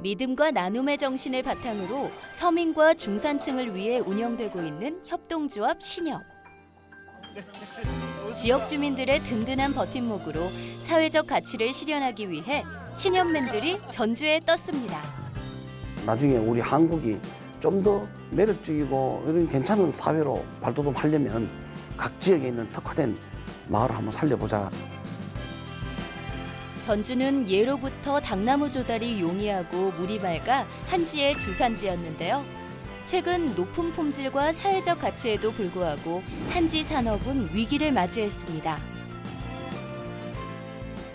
믿음과 나눔의 정신을 바탕으로 서민과 중산층을 위해 운영되고 있는 협동조합 신협. 지역 주민들의 든든한 버팀목으로 사회적 가치를 실현하기 위해 신협맨들이 전주에 떴습니다. 나중에 우리 한국이 좀 더 매력적이고 이런 괜찮은 사회로 발돋움하려면 각 지역에 있는 특화된 마을을 한번 살려보자. 전주는 예로부터 당나무 조달이 용이하고 물이 맑아 한지의 주산지였는데요. 최근 높은 품질과 사회적 가치에도 불구하고 한지 산업은 위기를 맞이했습니다.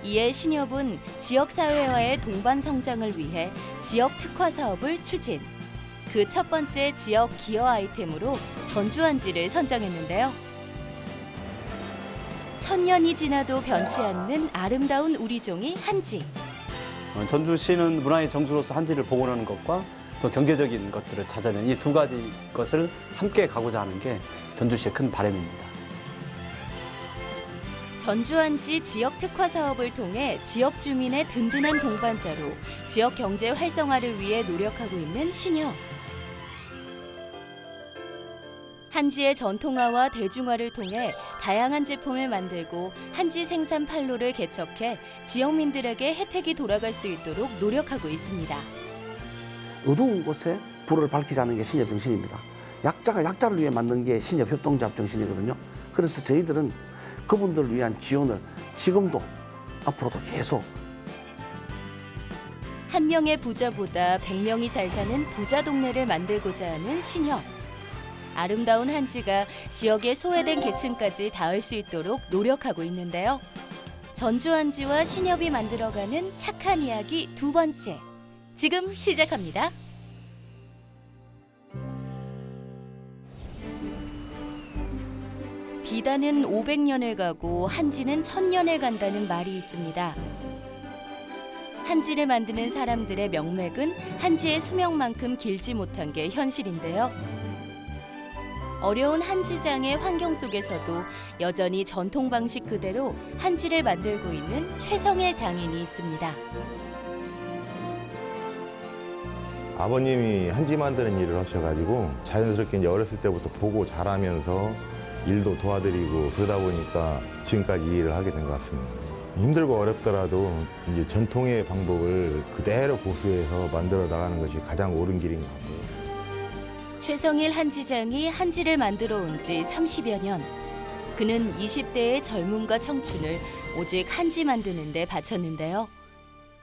이에 신협은 지역사회와의 동반 성장을 위해 지역 특화 사업을 추진. 그 첫 번째 지역 기여 아이템으로 전주 한지를 선정했는데요. 천년이 지나도 변치 않는 아름다운 우리 종이 한지. 전주시는 문화의 정수로서 한지를 복원하는 것과 또 경제적인 것들을 찾아내는 이 두 가지 것을 함께 가고자 하는 게 전주시의 큰 바람입니다. 전주한지 지역 특화 사업을 통해 지역 주민의 든든한 동반자로 지역 경제 활성화를 위해 노력하고 있는 신협. 한지의 전통화와 대중화를 통해 다양한 제품을 만들고 한지 생산 판로를 개척해 지역민들에게 혜택이 돌아갈 수 있도록 노력하고 있습니다. 어두운 곳에 불을 밝히자는 게 신협 정신입니다. 약자가 약자를 위해 만든 게 신협 협동조합 정신이거든요. 그래서 저희들은 그분들을 위한 지원을 지금도 앞으로도 계속. 한 명의 부자보다 100명이 잘 사는 부자 동네를 만들고자 하는 신협. 아름다운 한지가 지역의 소외된 계층까지 닿을 수 있도록 노력하고 있는데요. 전주 한지와 신협이 만들어가는 착한 이야기 두 번째. 지금 시작합니다. 비단은 500년을 가고 한지는 1000년을 간다는 말이 있습니다. 한지를 만드는 사람들의 명맥은 한지의 수명만큼 길지 못한 게 현실인데요. 어려운 한지장의 환경 속에서도 여전히 전통 방식 그대로 한지를 만들고 있는 최성애 장인이 있습니다. 아버님이 한지 만드는 일을 하셔가지고 자연스럽게 이제 어렸을 때부터 보고 자라면서 일도 도와드리고 그러다 보니까 지금까지 이 일을 하게 된 것 같습니다. 힘들고 어렵더라도 이제 전통의 방법을 그대로 고수해서 만들어 나가는 것이 가장 옳은 길인 것 같고요. 최성일 한지장이 한지를 만들어 온 지 30여 년. 그는 20대의 젊음과 청춘을 오직 한지 만드는 데 바쳤는데요.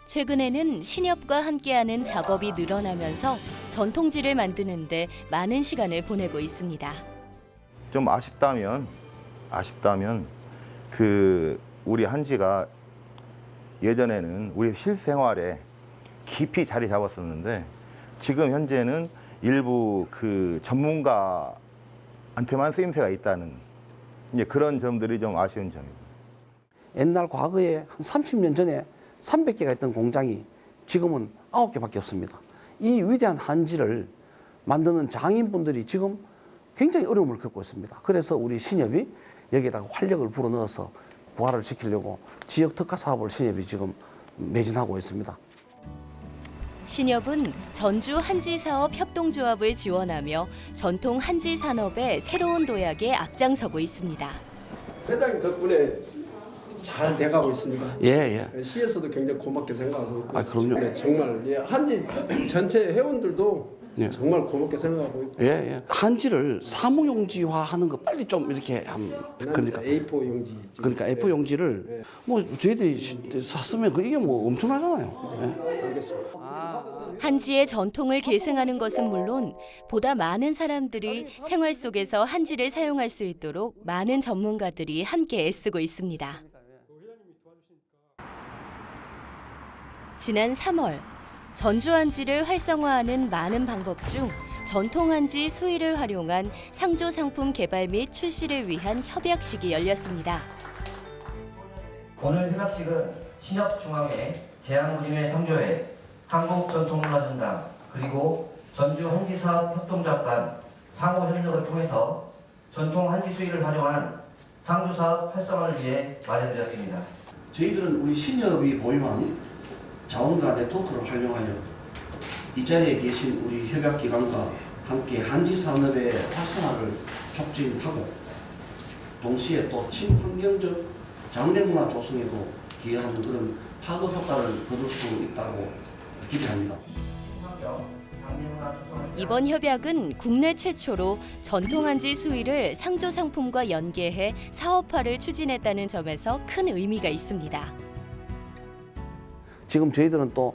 최근에는 신협과 함께하는 작업이 늘어나면서 전통지를 만드는 데 많은 시간을 보내고 있습니다. 좀 아쉽다면 우리 한지가 예전에는 우리 실생활에 깊이 자리 잡았었는데 지금 현재는 일부 그 전문가한테만 쓰임새가 있다는 이제 그런 점들이 좀 아쉬운 점입니다. 옛날 과거에 한 30년 전에 300개가 있던 공장이 지금은 9개밖에 없습니다. 이 위대한 한지를 만드는 장인분들이 지금 굉장히 어려움을 겪고 있습니다. 그래서 우리 신협이 여기에다가 활력을 불어넣어서 부활을 시키려고 지역 특화 사업을 신협이 지금 매진하고 있습니다. 신협은 전주 한지사업 협동조합을 지원하며 전통 한지 산업의 새로운 도약에 앞장서고 있습니다. 회장님 덕분에 잘 돼가고 있습니다. 예. 시에서도 굉장히 고맙게 생각하고 있고. 그럼요. 네, 정말 한지 전체 회원들도 예. 정말 고맙게 생각하고 있고. 예. 한지를 사무용지화하는 거 빨리 좀 이렇게 그러니까 A4 용지. 그러니까 A4 용지를 뭐 저희들이 샀으면 이게 뭐 엄청나잖아요. 예. 알겠습니다. 한지의 전통을 계승하는 것은 물론 보다 많은 사람들이 생활 속에서 한지를 사용할 수 있도록 많은 전문가들이 함께 애쓰고 있습니다. 지난 3월 전주 한지를 활성화하는 많은 방법 중 전통 한지 수의를 활용한 상조 상품 개발 및 출시를 위한 협약식이 열렸습니다. 오늘 협약식은 신협중앙회, 제한구림회 상조회, 한국전통문화전당 그리고 전주 한지사업협동조합 간 상호 협력을 통해서 전통 한지 수의를 활용한 상조사업 활성화를 위해 마련되었습니다. 저희들은 우리 신협이 보유한 자원과 네트워크를 활용하여 이 자리에 계신 우리 협약기관과 함께 한지 산업의 활성화를 촉진하고 동시에 또 친환경적 장래문화 조성에도 기여하는 그런 파급 효과를 거둘 수 있다고 기대합니다. 이번 협약은 국내 최초로 전통 한지 수의를 상조 상품과 연계해 사업화를 추진했다는 점에서 큰 의미가 있습니다. 지금 저희들은 또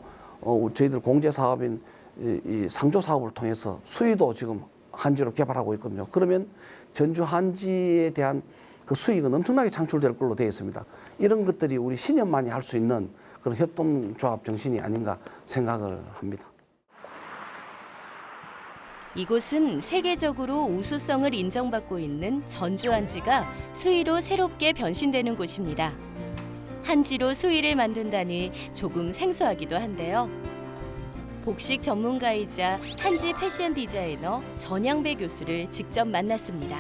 저희들 공제 사업인 이 상조 사업을 통해서 수의도 지금 한지로 개발하고 있거든요. 그러면 전주 한지에 대한 그 수익은 엄청나게 창출될 걸로 되어 있습니다. 이런 것들이 우리 신협만이 할 수 있는 그런 협동조합 정신이 아닌가 생각을 합니다. 이곳은 세계적으로 우수성을 인정받고 있는 전주 한지가 수의로 새롭게 변신되는 곳입니다. 한지로 수의를 만든다니 조금 생소하기도 한데요. 복식 전문가이자 한지 패션 디자이너 전양배 교수를 직접 만났습니다.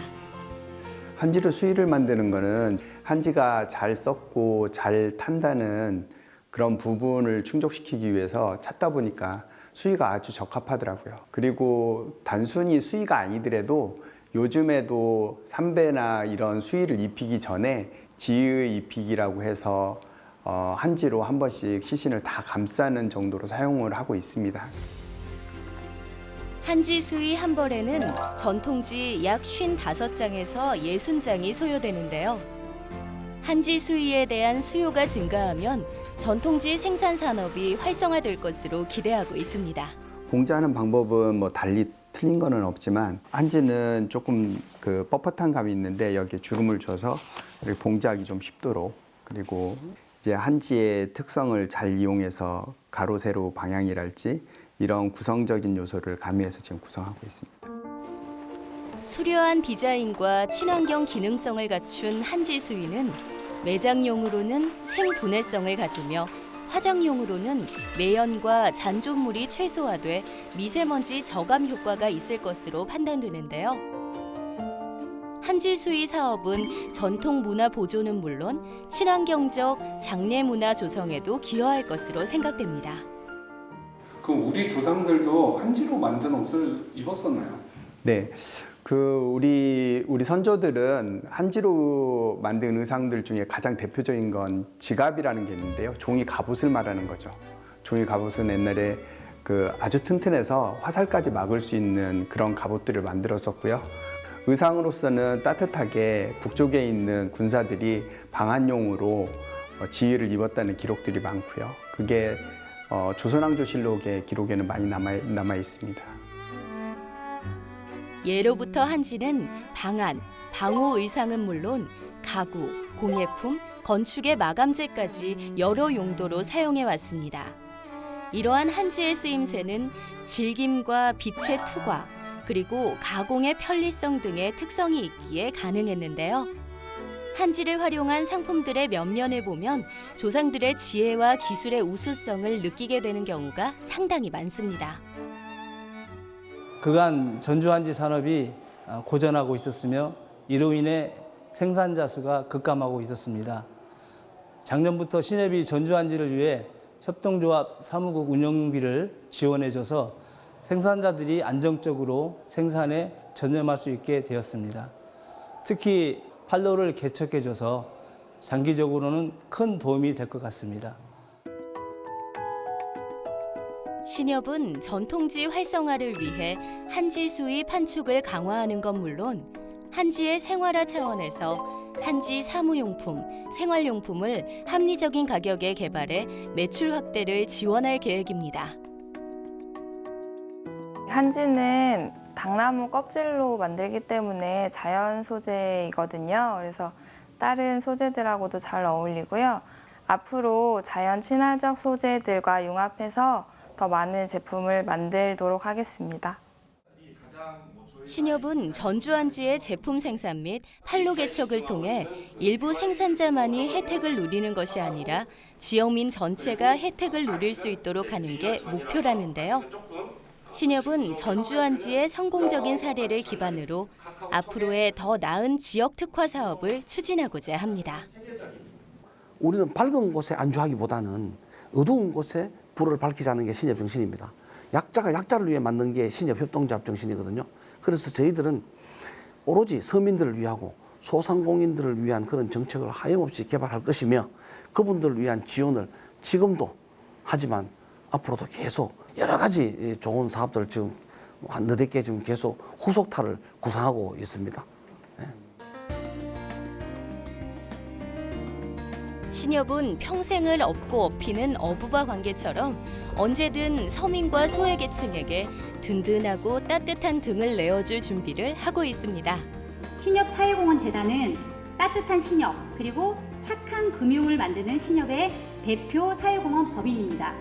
한지로 수의를 만드는 거는 한지가 잘 썩고 잘 탄다는 그런 부분을 충족시키기 위해서 찾다 보니까 수의가 아주 적합하더라고요. 그리고 단순히 수의가 아니더라도 요즘에도 삼배나 이런 수의를 입히기 전에 지의 입히기라고 해서 한지로 한 번씩 시신을 다 감싸는 정도로 사용을 하고 있습니다. 한지 수의 한 벌에는 전통지 약 55장에서 60장이 소요되는데요. 한지 수의에 대한 수요가 증가하면 전통지 생산 산업이 활성화될 것으로 기대하고 있습니다. 봉제하는 방법은 뭐 달리 틀린 거는 없지만 한지는 조금 그 뻣뻣한 감이 있는데 여기에 주름을 줘서 이렇게 봉제하기 좀 쉽도록, 그리고 이제 한지의 특성을 잘 이용해서 가로 세로 방향이랄지 이런 구성적인 요소를 가미해서 지금 구성하고 있습니다. 수려한 디자인과 친환경 기능성을 갖춘 한지 수의는 매장용으로는 생분해성을 가지며 화장용으로는 매연과 잔존물이 최소화돼 미세먼지 저감 효과가 있을 것으로 판단되는데요. 한지 수의 사업은 전통 문화 보존은 물론 친환경적 장례 문화 조성에도 기여할 것으로 생각됩니다. 그럼 우리 조상들도 한지로 만든 옷을 입었었나요? 네, 우리 선조들은 한지로 만든 의상들 중에 가장 대표적인 건 지갑이라는 게 있는데요. 종이 갑옷을 말하는 거죠. 종이 갑옷은 옛날에 아주 튼튼해서 화살까지 막을 수 있는 그런 갑옷들을 만들었었고요. 의상으로서는 따뜻하게 북쪽에 있는 군사들이 방한용으로 지휘를 입었다는 기록들이 많고요. 그게 조선왕조실록의 기록에는 많이 남아 있습니다. 예로부터 한지는 방안, 방호 의상은 물론 가구, 공예품, 건축의 마감재까지 여러 용도로 사용해 왔습니다. 이러한 한지의 쓰임새는 질김과 빛의 투과, 그리고 가공의 편리성 등의 특성이 있기에 가능했는데요. 한지를 활용한 상품들의 면면을 보면 조상들의 지혜와 기술의 우수성을 느끼게 되는 경우가 상당히 많습니다. 그간 전주 한지 산업이 고전하고 있었으며 이로 인해 생산자 수가 급감하고 있었습니다. 작년부터 신협이 전주 한지를 위해 협동조합 사무국 운영비를 지원해줘서 생산자들이 안정적으로 생산에 전념할 수 있게 되었습니다. 특히 판로를 개척해줘서 장기적으로는 큰 도움이 될 것 같습니다. 신협은 전통지 활성화를 위해 한지 수의 판촉을 강화하는 건 물론 한지의 생활화 차원에서 한지 사무용품, 생활용품을 합리적인 가격에 개발해 매출 확대를 지원할 계획입니다. 한지는 당나무 껍질로 만들기 때문에 자연 소재이거든요. 그래서 다른 소재들하고도 잘 어울리고요. 앞으로 자연 친화적 소재들과 융합해서 더 많은 제품을 만들도록 하겠습니다. 신협은 전주 한지의 제품 생산 및 판로 개척을 통해 일부 생산자만이 혜택을 누리는 것이 아니라 지역민 전체가 혜택을 누릴 수 있도록 하는 게 목표라는데요. 신협은 전주 한지의 성공적인 사례를 기반으로 앞으로의 더 나은 지역 특화 사업을 추진하고자 합니다. 우리는 밝은 곳에 안주하기보다는 어두운 곳에 불을 밝히자는 게 신협 정신입니다. 약자가 약자를 위해 만든 게 신협협동조합 정신이거든요. 그래서 저희들은 오로지 서민들을 위하고 소상공인들을 위한 그런 정책을 하염없이 개발할 것이며 그분들을 위한 지원을 지금도 하지만 앞으로도 계속 여러 가지 좋은 사업들을 지금 너댓 개 지금 계속 후속타를 구상하고 있습니다. 신협은 평생을 업고 업히는 어부바 관계처럼 언제든 서민과 소외계층에게 든든하고 따뜻한 등을 내어줄 준비를 하고 있습니다. 신협사회공헌재단은 따뜻한 신협 그리고 착한 금융을 만드는 신협의 대표 사회공헌 법인입니다.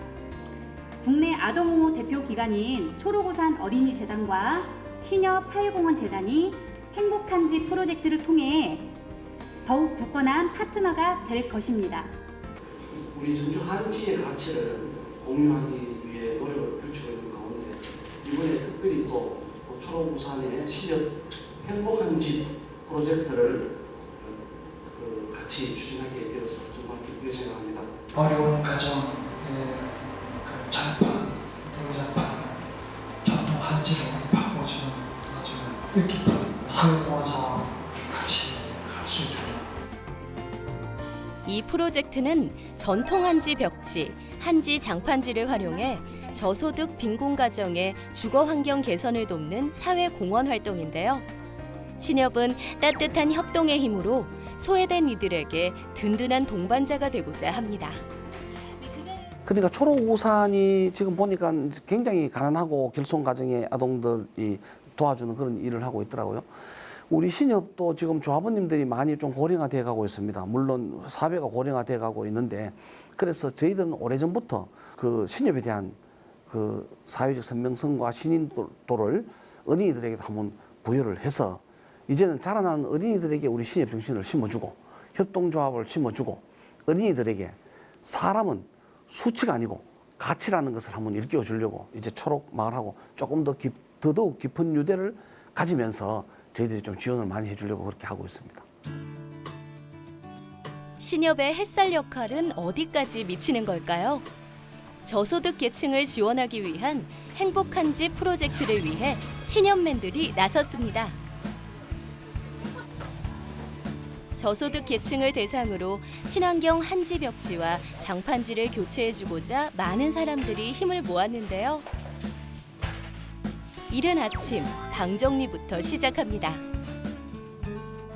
국내 아동옹호 대표 기관인 초록우산 어린이재단과 신협사회공헌재단이 행복한지 프로젝트를 통해 더욱 굳건한 파트너가 될 것입니다. 우리 전주 한지의 가치를 공유하기 위해 노력을 펼치고 있는 가운데 이번에 특별히 또 초록우산의 신협 행복한 집 프로젝트를 같이 추진하게 되어서 정말 기쁘게 생각합니다. 어려운 가정의 잔판, 동의잔판, 전통 한지를 바꿔주는 아주 뜻깊은 사회공헌 사업 같이 할 수 있도록. 이 프로젝트는 전통 한지 벽지, 한지 장판지를 활용해 저소득 빈곤 가정의 주거 환경 개선을 돕는 사회 공헌 활동인데요. 신협은 따뜻한 협동의 힘으로 소외된 이들에게 든든한 동반자가 되고자 합니다. 그러니까 초록우산이 지금 보니까 굉장히 가난하고 결손 가정의 아동들이 도와주는 그런 일을 하고 있더라고요. 우리 신협도 지금 조합원님들이 많이 좀 고령화돼 가고 있습니다. 물론 사회가 고령화돼 가고 있는데 그래서 저희들은 오래전부터 그 신협에 대한 그 사회적 선명성과 신인도를 어린이들에게 한번 부여를 해서 이제는 자라나는 어린이들에게 우리 신협 정신을 심어주고 협동조합을 심어주고 어린이들에게 사람은 수치가 아니고 가치라는 것을 한번 일깨워 주려고 이제 초록마을하고 조금 더 더더욱 깊은 유대를 가지면서 저희들이 좀 지원을 많이 해주려고 그렇게 하고 있습니다. 신협의 햇살 역할은 어디까지 미치는 걸까요? 저소득 계층을 지원하기 위한 행복한 집 프로젝트를 위해 신협맨들이 나섰습니다. 저소득 계층을 대상으로 친환경 한지 벽지와 장판지를 교체해주고자 많은 사람들이 힘을 모았는데요. 이른 아침 방 정리부터 시작합니다.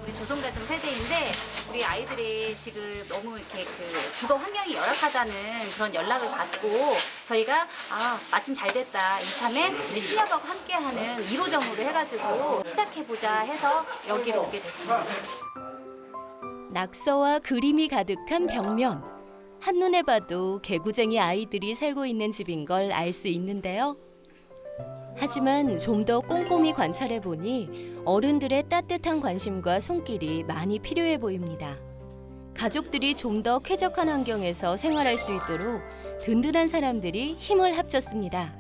우리 조선가정 세대인데 우리 아이들이 지금 너무 이렇게 주거 환경이 열악하다는 그런 연락을 받고 저희가 마침 잘 됐다 이참에 우리 신협하고 함께하는 1호점으로 해가지고 시작해보자 해서 여기로 오게 됐습니다. 낙서와 그림이 가득한 벽면. 한눈에 봐도 개구쟁이 아이들이 살고 있는 집인 걸 알 수 있는데요. 하지만 좀 더 꼼꼼히 관찰해 보니 어른들의 따뜻한 관심과 손길이 많이 필요해 보입니다. 가족들이 좀 더 쾌적한 환경에서 생활할 수 있도록 든든한 사람들이 힘을 합쳤습니다.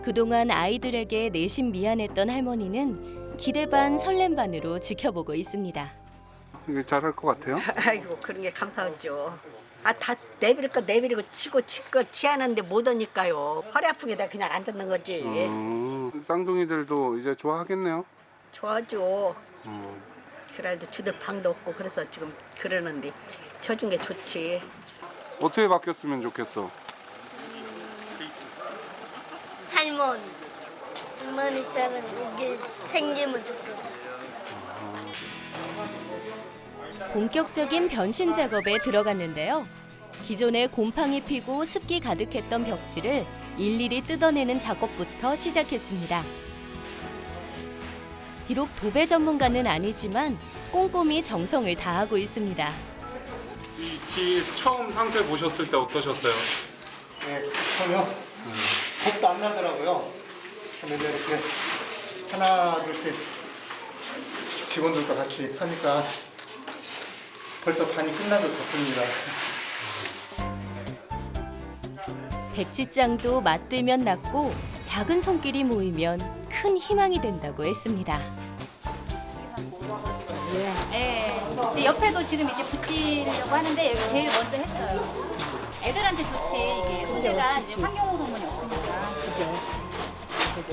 그동안 아이들에게 내심 미안했던 할머니는 기대 반 설렘 반으로 지켜보고 있습니다. 되게 잘할 것 같아요. 아이고 그런 게 감사하죠. 다 내버릴 거 내버리고 치고 칠 거 취하는데 못 오니까요. 허리 아프게 다 그냥 앉았는 거지. 쌍둥이들도 이제 좋아하겠네요. 좋아하죠. 그래도 주들 방도 없고 그래서 지금 그러는데 쳐준 게 좋지. 어떻게 바뀌었으면 좋겠어? 할머니처럼 이게 생기면 좋겠다. 본격적인 변신 작업에 들어갔는데요. 기존에 곰팡이 피고 습기 가득했던 벽지를 일일이 뜯어내는 작업부터 시작했습니다. 비록 도배 전문가는 아니지만 꼼꼼히 정성을 다하고 있습니다. 이 집 처음 상태 보셨을 때 어떠셨어요? 네, 처음이요. 겁도 안 나더라고요. 그런데 이렇게 하나 둘씩 직원들과 같이 하니까 벌써 반이 끝나도 좋습니다. 백지장도 맞들면 낫고 작은 손길이 모이면 큰 희망이 된다고 했습니다. 네. 근데 옆에도 지금 이제 붙이려고 하는데 여기 제일 먼저 했어요. 애들한테 좋지 이게 소재가 이제 환경 호르몬이 없으니까. 네.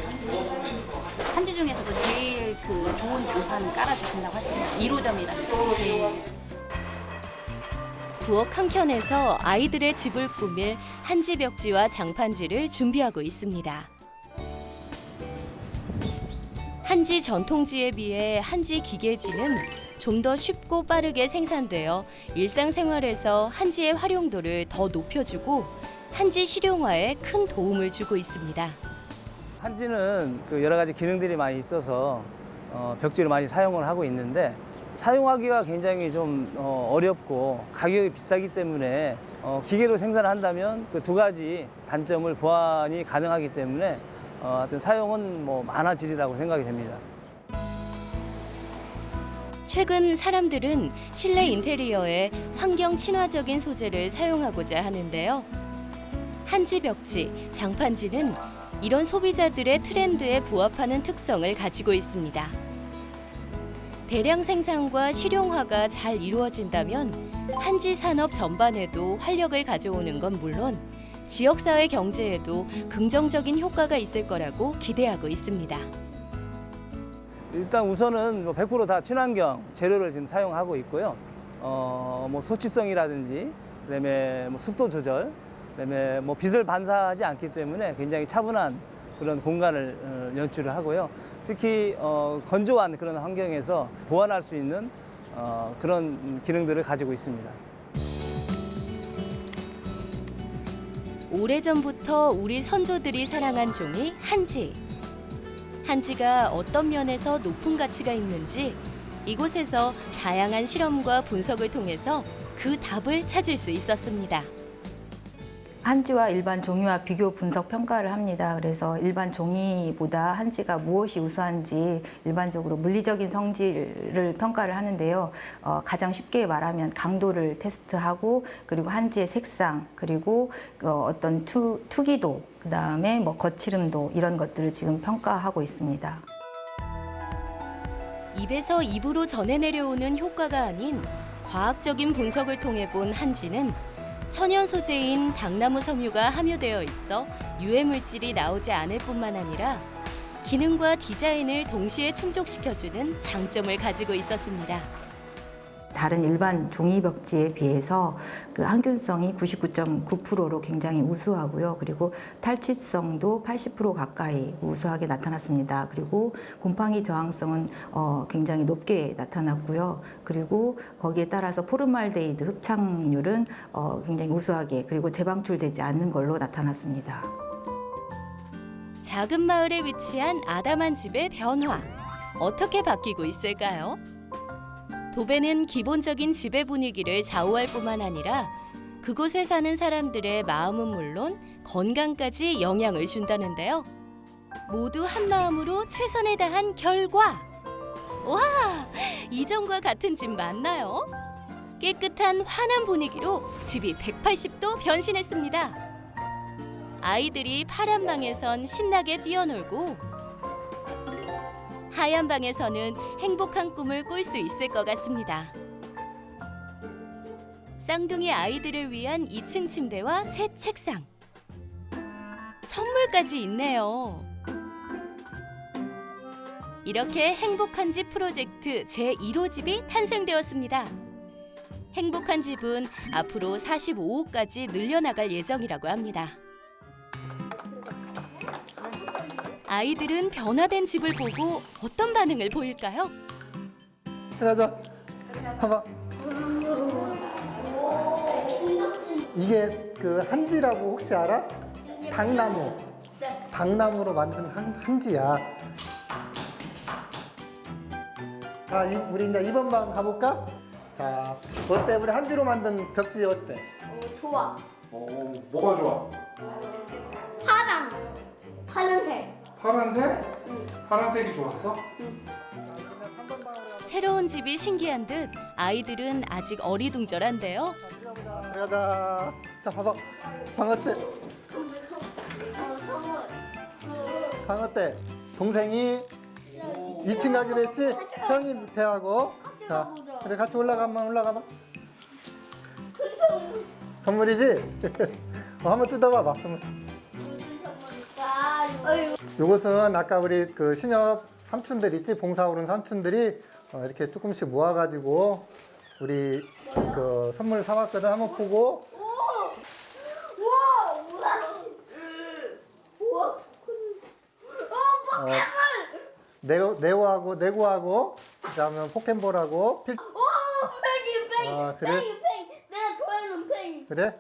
한지 중에서도 제일 그 좋은 장판 깔아주신다고 하시네요. 1호점이라는. 네. 부엌 한켠에서 아이들의 집을 꾸밀 한지 벽지와 장판지를 준비하고 있습니다. 한지 전통지에 비해 한지 기계지는 좀 더 쉽고 빠르게 생산되어 일상생활에서 한지의 활용도를 더 높여주고 한지 실용화에 큰 도움을 주고 있습니다. 한지는 그 여러 가지 기능들이 많이 있어서 벽지를 많이 사용을 하고 있는데 사용하기가 굉장히 좀 어렵고 가격이 비싸기 때문에 기계로 생산을 한다면 그 두 가지 단점을 보완이 가능하기 때문에 하여튼 사용은 뭐 많아지리라고 생각이 됩니다. 최근 사람들은 실내 인테리어에 환경 친화적인 소재를 사용하고자 하는데요. 한지 벽지, 장판지는 이런 소비자들의 트렌드에 부합하는 특성을 가지고 있습니다. 대량 생산과 실용화가 잘 이루어진다면 한지 산업 전반에도 활력을 가져오는 건 물론 지역사회 경제에도 긍정적인 효과가 있을 거라고 기대하고 있습니다. 일단 우선은 100% 다 친환경 재료를 지금 사용하고 있고요. 뭐 소치성이라든지 그다음에 뭐 습도 조절, 그다음에 뭐 빛을 반사하지 않기 때문에 굉장히 차분한 그런 공간을 연출을 하고요. 특히 건조한 그런 환경에서 보완할 수 있는 그런 기능들을 가지고 있습니다. 오래전부터 우리 선조들이 사랑한 종이 한지. 한지가 어떤 면에서 높은 가치가 있는지 이곳에서 다양한 실험과 분석을 통해서 그 답을 찾을 수 있었습니다. 한지와 일반 종이와 비교 분석 평가를 합니다. 그래서 일반 종이보다 한지가 무엇이 우수한지 일반적으로 물리적인 성질을 평가를 하는데요. 가장 쉽게 말하면 강도를 테스트하고 그리고 한지의 색상 그리고 어떤 투기도 그다음에 뭐 거칠음도 이런 것들을 지금 평가하고 있습니다. 입에서 입으로 전해 내려오는 효과가 아닌 과학적인 분석을 통해 본 한지는 천연 소재인 당나무 섬유가 함유되어 있어 유해 물질이 나오지 않을 뿐만 아니라 기능과 디자인을 동시에 충족시켜주는 장점을 가지고 있었습니다. 다른 일반 종이 벽지에 비해서 그 항균성이 99.9%로 굉장히 우수하고요. 그리고 탈취성도 80% 가까이 우수하게 나타났습니다. 그리고 곰팡이 저항성은 굉장히 높게 나타났고요. 그리고 거기에 따라서 포르말데히드 흡착률은 굉장히 우수하게 그리고 재방출되지 않는 걸로 나타났습니다. 작은 마을에 위치한 아담한 집의 변화. 어떻게 바뀌고 있을까요? 도배는 기본적인 집의 분위기를 좌우할 뿐만 아니라 그곳에 사는 사람들의 마음은 물론 건강까지 영향을 준다는데요. 모두 한 마음으로 최선을 다한 결과! 와! 이전과 같은 집 맞나요? 깨끗한 환한 분위기로 집이 180도 변신했습니다. 아이들이 파란 방에선 신나게 뛰어놀고 하얀 방에서는 행복한 꿈을 꿀 수 있을 것 같습니다. 쌍둥이 아이들을 위한 2층 침대와 새 책상. 선물까지 있네요. 이렇게 행복한 집 프로젝트 제1호 집이 탄생되었습니다. 행복한 집은 앞으로 45호까지 늘려나갈 예정이라고 합니다. 아이들은 변화된 집을 보고 어떤 반응을 보일까요? 들어가자. 봐봐. 이게 그 한지라고 혹시 알아? 당나무. 당나무로 만든 한지야. 자, 우리 이제 2번 방 가볼까? 자, 어때? 우리 한지로 만든 벽지 어때? 좋아. 뭐가 좋아? 파란색. 파란색? 파란색이 좋았어? 새로운 집이 신기한 듯 아이들은 아직 어리둥절한데요. 들어가자. 자, 봐봐. 방 어때? 방 어때? 동생이 2층 가기로 했지? 형이 밑에 하고. 자, 그래 같이 올라가봐. 선물이지? 한번 뜯어봐봐. 이것은 아까 우리 그 신협 삼촌들 있지, 봉사오른 삼촌들이 이렇게 조금씩 모아가지고 우리 그 선물 사왔거든. 한번 보고. 우와, 우라치. 우와, 네고하고 그다음에 포켓볼하고 팽이. 아, 그래? 팽이. 내가 좋아하는 팽이. 그래?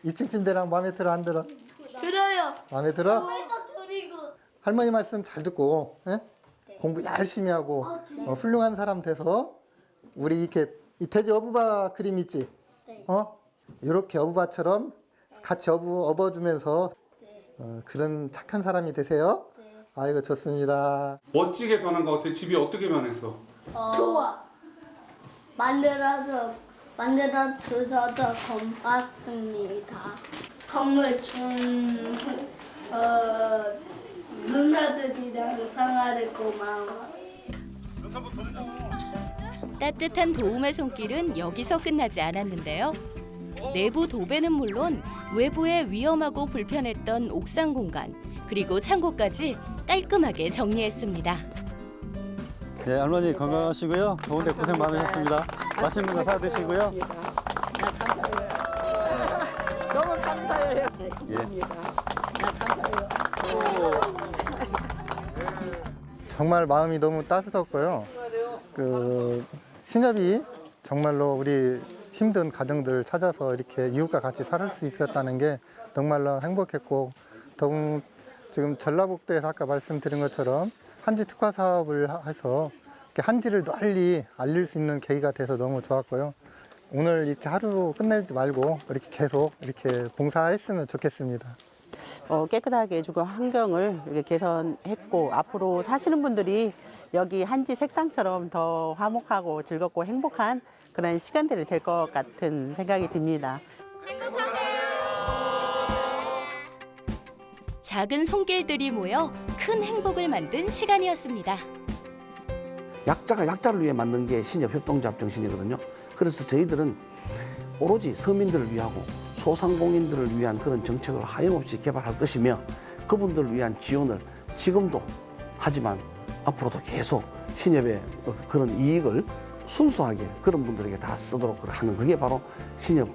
2층 침대랑 마음에 들어 안 들어? 들어요. 마음에 들어? 드리고. 할머니 말씀 잘 듣고, 예? 공부 열심히 하고 훌륭한 사람 돼서 우리 이렇게 이 돼지 어부바 그림 있지? 이렇게 어부바처럼 같이 업어주면서 그런 착한 사람이 되세요. 아이고 좋습니다. 멋지게 변한 것 같아. 집이 어떻게 변했어? 좋아. 만들어 주셔서 고맙습니다. 선물 준 누나들이랑 상아를 고마워. 따뜻한 도움의 손길은 여기서 끝나지 않았는데요. 내부 도배는 물론 외부에 위험하고 불편했던 옥상 공간 그리고 창고까지 깔끔하게 정리했습니다. 네, 할머니 건강하시고요. 더운데 고생 많으셨습니다. 맛있는 거 사 드시고요. 너무 감사해요. 예. 정말 마음이 너무 따스웠고요. 그 신협이 정말로 우리 힘든 가정들 찾아서 이렇게 이웃과 같이 살 수 있었다는 게 정말로 행복했고, 더욱 지금 전라북도에서 아까 말씀드린 것처럼 한지 특화 사업을 해서 이렇게 한지를 널리 알릴 수 있는 계기가 돼서 너무 좋았고요. 오늘 이렇게 하루 끝내지 말고 이렇게 계속 이렇게 봉사했으면 좋겠습니다. 깨끗하게 해주고 환경을 이렇게 개선했고, 앞으로 사시는 분들이 여기 한지 색상처럼 더 화목하고 즐겁고 행복한 그런 시간들이 될 것 같은 생각이 듭니다. 작은 손길들이 모여 큰 행복을 만든 시간이었습니다. 약자가 약자를 위해 만든 게 신협협동조합 정신이거든요. 그래서 저희들은 오로지 서민들을 위하고 소상공인들을 위한 그런 정책을 하염없이 개발할 것이며, 그분들을 위한 지원을 지금도 하지만 앞으로도 계속 신협의 그런 이익을 순수하게 그런 분들에게 다 쓰도록 하는, 그게 바로 신협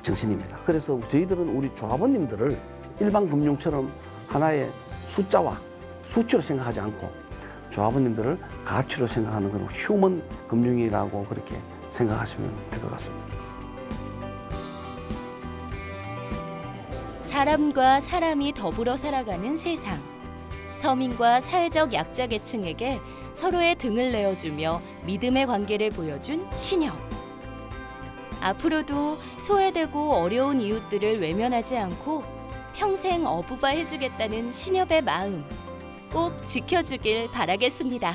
정신입니다. 그래서 저희들은 우리 조합원님들을 일반 금융처럼 하나의 숫자와 수치로 생각하지 않고 조합원님들을 가치로 생각하는 그런 휴먼 금융이라고 그렇게 생각하시면 될 것 같습니다. 사람과 사람이 더불어 살아가는 세상. 서민과 사회적 약자 계층에게 서로의 등을 내어주며 믿음의 관계를 보여준 신협. 앞으로도 소외되고 어려운 이웃들을 외면하지 않고 평생 어부바 해주겠다는 신협의 마음 꼭 지켜주길 바라겠습니다.